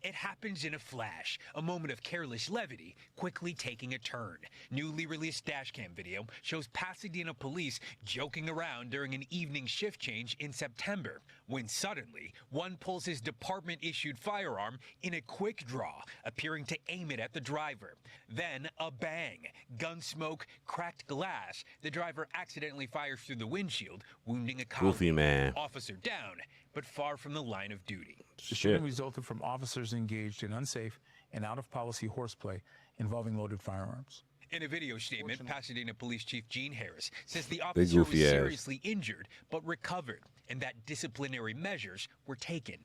It happens in a flash, a moment of careless levity quickly taking a turn. Newly released dashcam video shows Pasadena police joking around during an evening shift change in September, when suddenly one pulls his department-issued firearm in a quick draw, appearing to aim it at the driver. Then a bang, gun smoke, cracked glass. The driver accidentally fires through the windshield, wounding a Goofy colleague. man. Officer down, but far from the line of duty. The shooting resulted from officers engaged in unsafe and out-of-policy horseplay involving loaded firearms. In a video statement, Pasadena Police Chief Gene Harris says the officer was goofy ass. seriously injured but recovered, and that disciplinary measures were taken.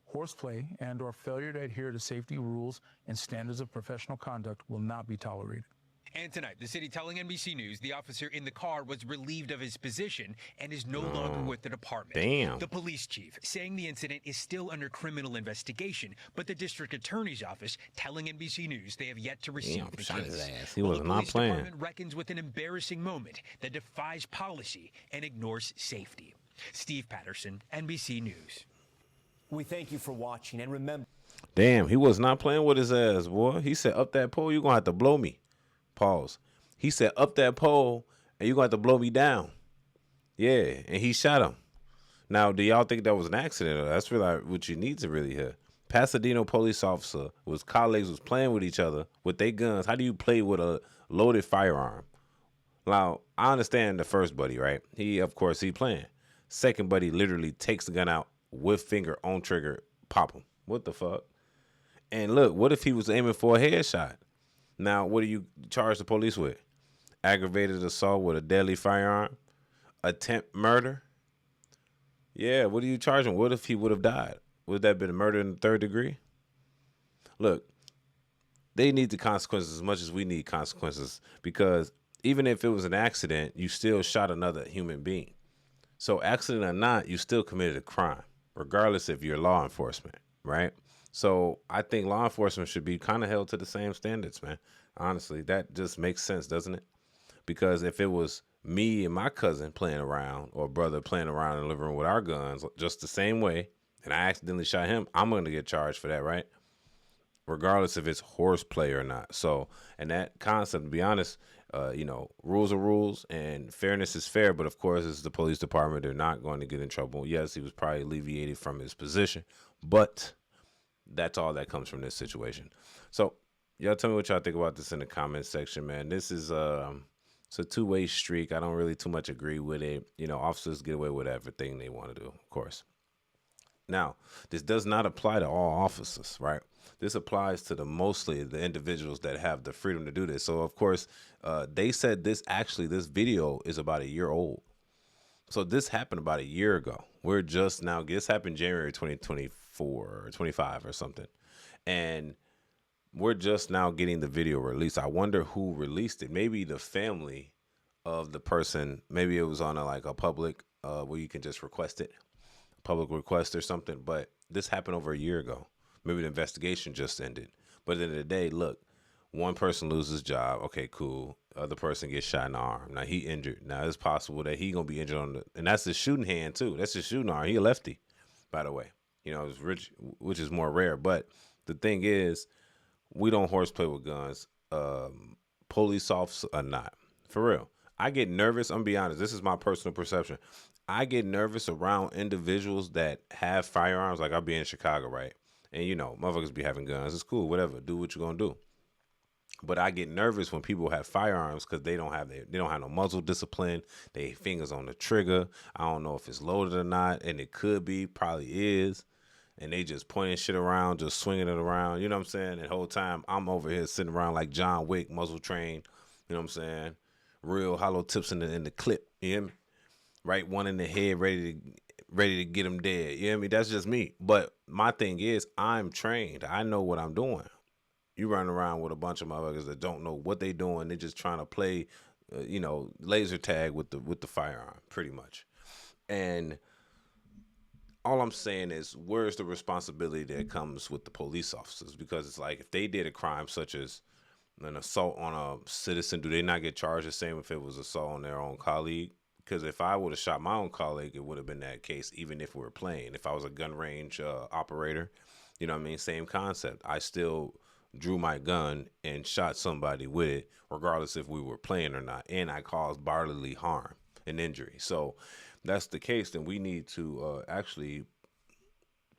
Horseplay and/or failure to adhere to safety rules and standards of professional conduct will not be tolerated. And tonight, the city telling NBC News the officer in the car was relieved of his position and is no longer with the department. Damn. The police chief saying the incident is still under criminal investigation, but the district attorney's office telling NBC News they have yet to receive Damn, the shot case. his ass. He Well, was the not police playing. department reckons with an embarrassing moment that defies policy and ignores safety. Steve Patterson, NBC News. We thank you for watching, and remember... Damn, he was not playing with his ass, boy. He said, up that pole, you're going to have to blow me. Pause. He said, up that pole, and you're going to have to blow me down. Yeah, and he shot him. Now, do y'all think that was an accident? That's really what you need to really hear. Pasadena police officer was colleagues was playing with each other with their guns. How do you play with a loaded firearm? Now, I understand the first buddy, right? Of course, he playing. Second buddy literally takes the gun out with finger on trigger, pop him. What the fuck? And look, what if he was aiming for a headshot? Now, what do you charge the police with? Aggravated assault with a deadly firearm? Attempt murder? Yeah, what do you charge him? What if he would have died? Would that have been a murder in the third degree? Look, they need the consequences as much as we need consequences, because even if it was an accident, you still shot another human being. So accident or not, you still committed a crime, regardless if you're law enforcement, right? So I think law enforcement should be kind of held to the same standards, man. Honestly, that just makes sense, doesn't it? Because if it was me and my cousin playing around, or brother playing around in the living room with our guns just the same way, and I accidentally shot him, I'm going to get charged for that, right? Regardless if it's horseplay or not. So, and that concept, to be honest, rules are rules and fairness is fair. But of course, it's the police department. They're not going to get in trouble. Yes, he was probably alleviated from his position, but that's all that comes from this situation. So y'all tell me what y'all think about this in the comment section, man. This is it's a two-way streak. I don't really too much agree with it. Officers get away with everything they want to do, of course. Now, this does not apply to all officers, right? This applies to mostly the individuals that have the freedom to do this. So, of course, they said this video is about a year old. So this happened about a year ago. This happened January 2024 or 25 or something. And we're just now getting the video released. I wonder who released it. Maybe the family of the person. Maybe it was on a public where you can just request it. Public request or something. But this happened over a year ago. Maybe the investigation just ended. But at the end of the day, look, one person loses his job. Okay, cool. Other person gets shot in the arm. Now he injured. Now it's possible that he gonna be injured and that's his shooting hand too. That's his shooting arm. He a lefty, by the way. It's rich, which is more rare. But the thing is, we don't horseplay with guns. Police officers are not. For real. I get nervous. I'm gonna be honest. This is my personal perception. I get nervous around individuals that have firearms. Like I'll be in Chicago, right? And motherfuckers be having guns. It's cool, whatever. Do what you're gonna do. But I get nervous when people have firearms because they don't have no muzzle discipline. They fingers on the trigger. I don't know if it's loaded or not, and it could be, probably is. And they just pointing shit around, just swinging it around. You know what I'm saying? And the whole time I'm over here sitting around like John Wick, muzzle trained. You know what I'm saying? Real hollow tips in the clip. You hear me? Right one in the head, ready to get him dead. You know what I mean? That's just me. But my thing is, I'm trained. I know what I'm doing. You run around with a bunch of motherfuckers that don't know what they doing. They're just trying to play, laser tag with the firearm, pretty much. And all I'm saying is, where's the responsibility that comes with the police officers? Because it's like, if they did a crime such as an assault on a citizen, do they not get charged the same if it was assault on their own colleague? Because if I would have shot my own colleague, it would have been that case, even if we were playing. If I was a gun range operator, You know what I mean? Same concept. I still drew my gun and shot somebody with it, regardless if we were playing or not, and I caused bodily harm and injury. So that's the case, then we need to actually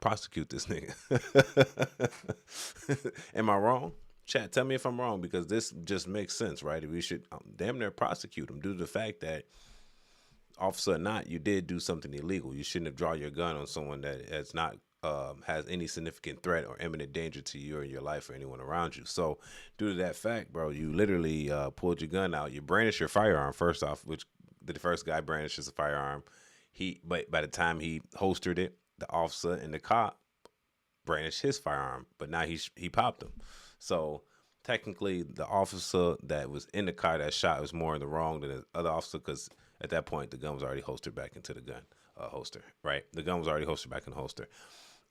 prosecute this nigga. Am I wrong? Chat, tell me if I'm wrong, because this just makes sense, right? We should damn near prosecute him due to the fact that, officer or not, you did do something illegal. You shouldn't have drawn your gun on someone that has not has any significant threat or imminent danger to you or your life or anyone around you. So due to that fact, bro, you literally pulled your gun out. You brandished your firearm first off, which the first guy brandishes a firearm. But by the time he holstered it, the officer and the cop brandished his firearm, but now he popped him. So technically, the officer that was in the car that shot was more in the wrong than the other officer, because at that point the gun was already holstered back into the gun holster. Right, the gun was already holstered back in the holster.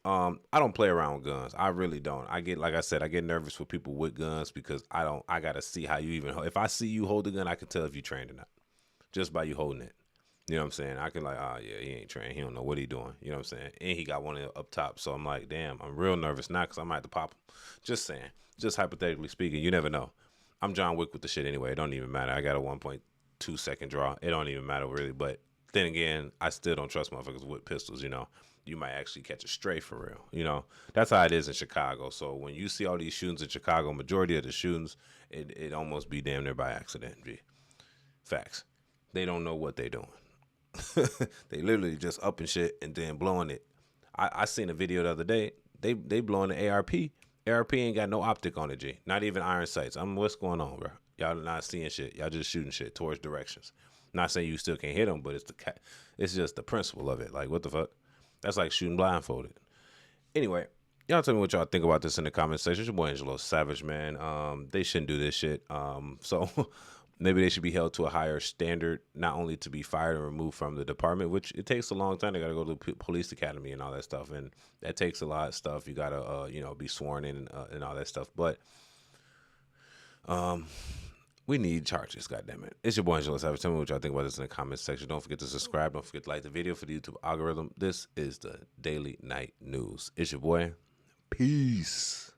I don't play around with guns. I really don't. Like I said, I get nervous with people with guns because I gotta see how you even. If I see you hold the gun, I can tell if you trained or not, just by you holding it. You know what I'm saying? I can oh yeah, he ain't trained. He don't know what he doing. You know what I'm saying? And he got one up top. So I'm like, damn, I'm real nervous now because I might have to pop him. Just saying. Just hypothetically speaking, you never know. I'm John Wick with the shit anyway. It don't even matter. I got a 1.2 second draw. It don't even matter really. But then again, I still don't trust motherfuckers with pistols, you know. You might actually catch a stray for real. You know, that's how it is in Chicago. So when you see all these shootings in Chicago, majority of the shootings, it almost be damn near by accident. G. Facts. They don't know what they doing. They literally just up and shit and then blowing it. I seen a video the other day. They blowing the ARP. ARP ain't got no optic on it, G. Not even iron sights. What's going on, bro? Y'all not seeing shit. Y'all just shooting shit towards directions. Not saying you still can't hit them, but it's just the principle of it. Like, what the fuck? That's like shooting blindfolded. Anyway, y'all tell me what y'all think about this in the comment section. It's your boy Angelo Savage, man. They shouldn't do this shit. So maybe they should be held to a higher standard, not only to be fired and removed from the department, which it takes a long time. They got to go to the police academy and all that stuff, and that takes a lot of stuff. You got to, be sworn in and all that stuff. But we need charges, goddammit. It's your boy Angelo Savage. Tell me what y'all think about this in the comments section. Don't forget to subscribe. Don't forget to like the video for the YouTube algorithm. This is the Daily Night News. It's your boy. Peace.